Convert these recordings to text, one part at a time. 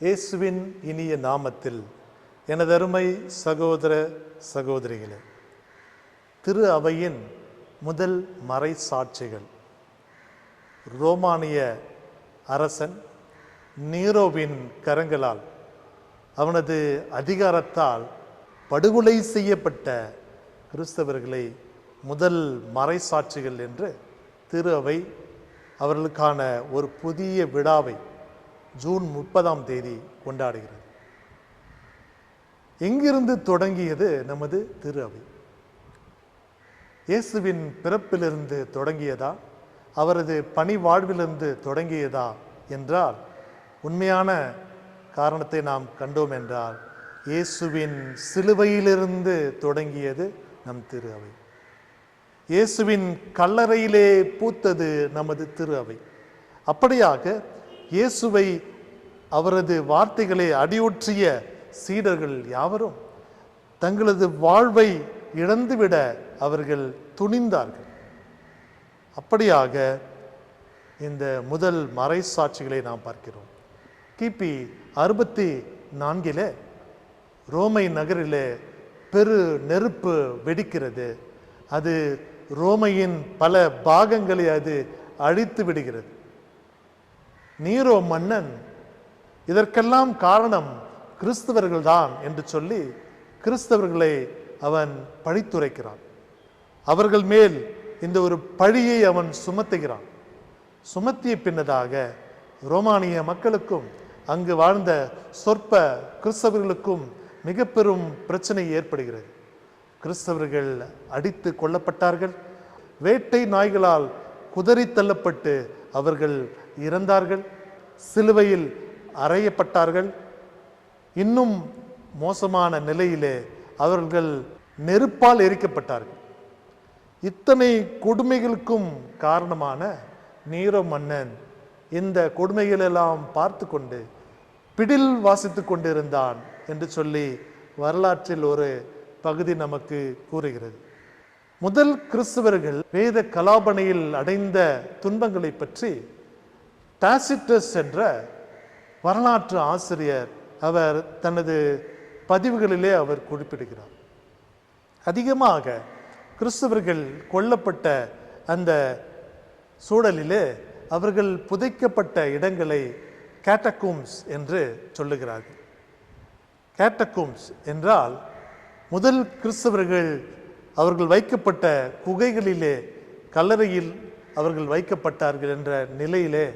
இயேசுவின் இனிய நாமத்தில் எனதருமை சகோதர சகோதரிகளே, திரு அவையின் முதல் மறை சாட்சிகள் ரோமானிய அரசன் நீரோவின் கரங்களால் அவனது அதிகாரத்தால் படுகொலை செய்யப்பட்ட கிறிஸ்தவர்களை முதல் மறை சாட்சிகள் என்று திரு அவை அவர்களுக்கான ஒரு புதிய விழாவை ஜூன் 30 கொண்டாடுகிறது. எங்கிருந்து தொடங்கியது நமது திரு அவை? இயேசுவின் பிறப்பிலிருந்து தொடங்கியதா, அவரது பணி வாழ்விலிருந்து தொடங்கியதா என்றால், உண்மையான காரணத்தை நாம் கண்டோம் என்றால் இயேசுவின் சிலுவையிலிருந்து தொடங்கியது நம் திரு அவை. இயேசுவின் கல்லறையிலே பூத்தது நமது திரு அவை. அப்படியாக இயேசுவை அவரது வார்த்தைகளை அடியொற்றிய சீடர்கள் யாவரும் தங்களது வாழ்வை இழந்துவிட அவர்கள் துணிந்தார்கள். அப்படியாக இந்த முதல் மறை சாட்சிகளை நாம் பார்க்கிறோம். கிபி 64 ரோமை நகரிலே பெரு நெருப்பு வெடிக்கிறது. அது ரோமையின் பல பாகங்களை அது அழித்து விடுகிறது. நீரோ மன்னன் இதற்கெல்லாம் காரணம் கிறிஸ்தவர்கள் தான் என்று சொல்லி கிறிஸ்தவர்களை அவன் பழித்துரைக்கிறான். அவர்கள் மேல் இந்த ஒரு பழியை அவன் சுமத்துகிறான். சுமத்திய பின்னதாக ரோமானிய மக்களுக்கும் அங்கு வாழ்ந்த சொற்ப கிறிஸ்தவர்களுக்கும் மிக பெரும் பிரச்சனை ஏற்படுகிறது. கிறிஸ்தவர்கள் அடித்து கொல்லப்பட்டார்கள். வேட்டை நாய்களால் குதறி தள்ளப்பட்டு அவர்கள் இறந்தார்கள். சிலுவையில் அறையப்பட்டார்கள். இன்னும் மோசமான நிலையிலே அவர்கள் நெருப்பால் எரிக்கப்பட்டார்கள். இத்தனை கொடுமைகளுக்கும் காரணமான நீரோ மன்னன் இந்த கொடுமைகளெல்லாம் பார்த்து கொண்டு பிடில் வாசித்து கொண்டிருந்தான் என்று சொல்லி வரலாற்றில் ஒரு பகுதி நமக்கு கூறுகிறது. முதல் கிறிஸ்தவர்கள் வேத கலாபனையில் அடைந்த துன்பங்களை பற்றி டாசிட்டஸ் என்ற வரலாற்று ஆசிரியர் அவர் தனது பதிவுகளிலே அவர் குறிப்பிடுகிறார். அதிகமாக கிறிஸ்தவர்கள் கொல்லப்பட்ட அந்த சூழலிலே அவர்கள் புதைக்கப்பட்ட இடங்களை கேட்டகூம்ஸ் என்று சொல்லுகிறார்கள். கேட்டகூம்ஸ் என்றால் முதல் கிறிஸ்தவர்கள் அவர்கள் வைக்கப்பட்ட குகைகளிலே கல்லறையில் அவர்கள் வைக்கப்பட்டார்கள் என்ற நிலையிலே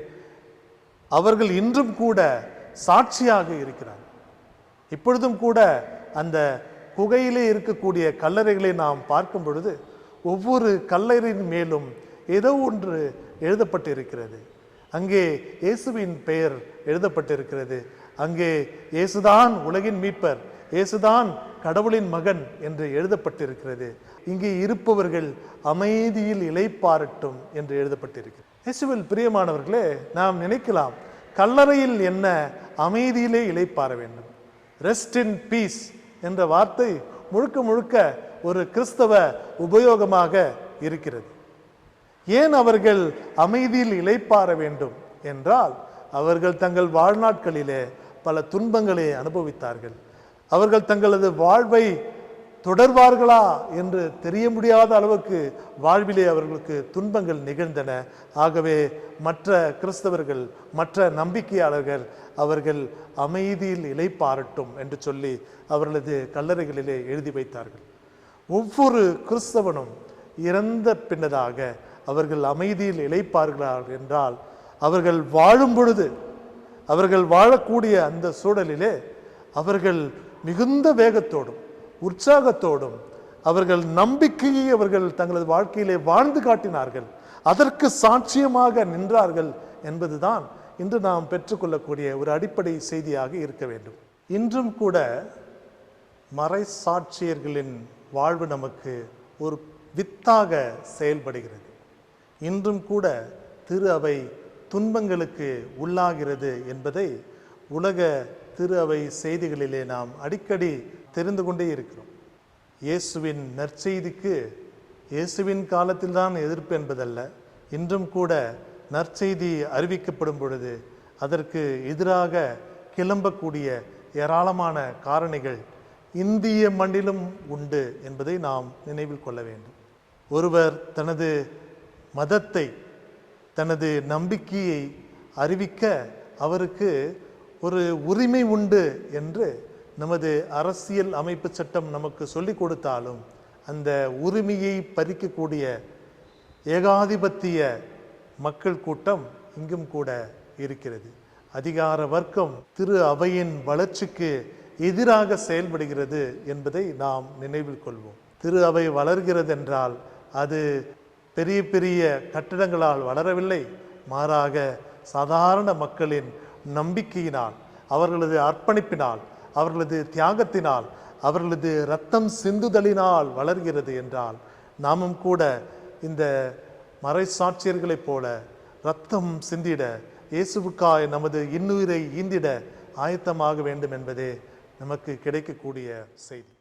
அவர்கள் இன்றும் கூட சாட்சியாக இருக்கிறார். இப்பொழுதும் கூட அந்த குகையிலே இருக்கக்கூடிய கல்லறைகளை நாம் பார்க்கும் பொழுது ஒவ்வொரு கல்லறையின் மேலும் ஏதோ ஒன்று எழுதப்பட்டு இருக்கிறது. அங்கே இயேசுவின் பெயர் எழுதப்பட்டிருக்கிறது. அங்கே இயேசுதான் உலகின் மீட்பர், இயேசுதான் கடவுளின் மகன் என்று எழுதப்பட்டிருக்கிறது. இங்கே இருப்பவர்கள் அமைதியில் இளைப்பாறட்டும் என்று எழுதப்பட்டிருக்கிறது. இயேசுவில் பிரியமானவர்களே, நாம் நினைக்கலாம் கல்லறையில் என்ன அமைதியிலே இளைப்பாற வேண்டும். ரெஸ்ட் இன் பீஸ் என்ற வார்த்தை முழுக்க முழுக்க ஒரு கிறிஸ்தவ உபயோகமாக இருக்கிறது. ஏன் அவர்கள் அமைதியில் இளைப்பாற வேண்டும் என்றால், அவர்கள் தங்கள் வாழ்நாட்களிலே பல துன்பங்களை அனுபவித்தார்கள். அவர்கள் தங்களது வாழ்வை தொடர்வார்களா என்று தெரிய முடியாத அளவுக்கு வாழ்விலே அவர்களுக்கு துன்பங்கள் நிகழ்ந்தன. ஆகவே மற்ற கிறிஸ்தவர்கள், மற்ற நம்பிக்கையாளர்கள் அவர்கள் அமைதியில் இளைப்பாறட்டும் என்று சொல்லி அவர்களது கல்லறைகளிலே எழுதி வைத்தார்கள். ஒவ்வொரு கிறிஸ்தவனும் இறந்த பின்னதாக அவர்கள் அமைதியில் இளைப்பார்கள் என்றால், அவர்கள் வாழும் பொழுது அவர்கள் வாழக்கூடிய அந்த சூழலிலே அவர்கள் மிகுந்த வேகத்தோடும் உற்சாகத்தோடும் அவர்கள் நம்பிக்கையை அவர்கள் தங்களது வாழ்க்கையிலே வாழ்ந்து காட்டினார்கள். அதற்கு சாட்சியமாக நின்றார்கள் என்பதுதான் இன்று நாம் பெற்றுக்கொள்ளக்கூடிய ஒரு அடிப்படை செய்தியாக இருக்க வேண்டும். இன்றும் கூட மறை சாட்சியர்களின் வாழ்வு நமக்கு ஒரு வித்தாக செயல்படுகிறது. இன்றும் கூட திரு அவை துன்பங்களுக்கு உள்ளாகிறது என்பதை உலக திரு அவை செய்திகளிலே நாம் அடிக்கடி தெரிந்து கொண்டே இருக்கிறோம். இயேசுவின் நற்செய்திக்கு இயேசுவின் காலத்தில் தான் எதிர்ப்பு என்பதல்ல, இன்றும் கூட நற்செய்தி அறிவிக்கப்படும் பொழுது அதற்கு எதிராக கிளம்பக்கூடிய ஏராளமான காரணிகள் இந்திய மண்ணிலும் உண்டு என்பதை நாம் நினைவில் கொள்ள வேண்டும். ஒருவர் தனது மதத்தை, தனது நம்பிக்கையை அறிவிக்க அவருக்கு ஒரு உரிமை உண்டு என்று நமது அரசியல் அமைப்பு சட்டம் நமக்கு சொல்லிக் கொடுத்தாலும் அந்த உரிமையை பறிக்கக்கூடிய ஏகாதிபத்திய மக்கள் கூட்டம் இங்கும் கூட இருக்கிறது. அதிகார வர்க்கம் திரு அவையின் வளர்ச்சிக்கு எதிராக செயல்படுகிறது என்பதை நாம் நினைவில் கொள்வோம். திரு அவை வளர்கிறது என்றால் அது பெரிய பெரிய கட்டிடங்களால் வளரவில்லை, மாறாக சாதாரண மக்களின் நம்பிக்கையினால், அவர்களது அர்ப்பணிப்பினால், அவர்களது தியாகத்தினால், அவர்களது இரத்தம் சிந்துதலினால் வளர்கிறது என்றால் நாமும் கூட இந்த மறைசாட்சியர்களைப் போல இரத்தம் சிந்திட, இயேசுவுக்காய் நமது இன்னுயிரை ஈந்திட ஆயத்தமாக வேண்டும் என்பதே நமக்கு கிடைக்கக்கூடிய செய்தி.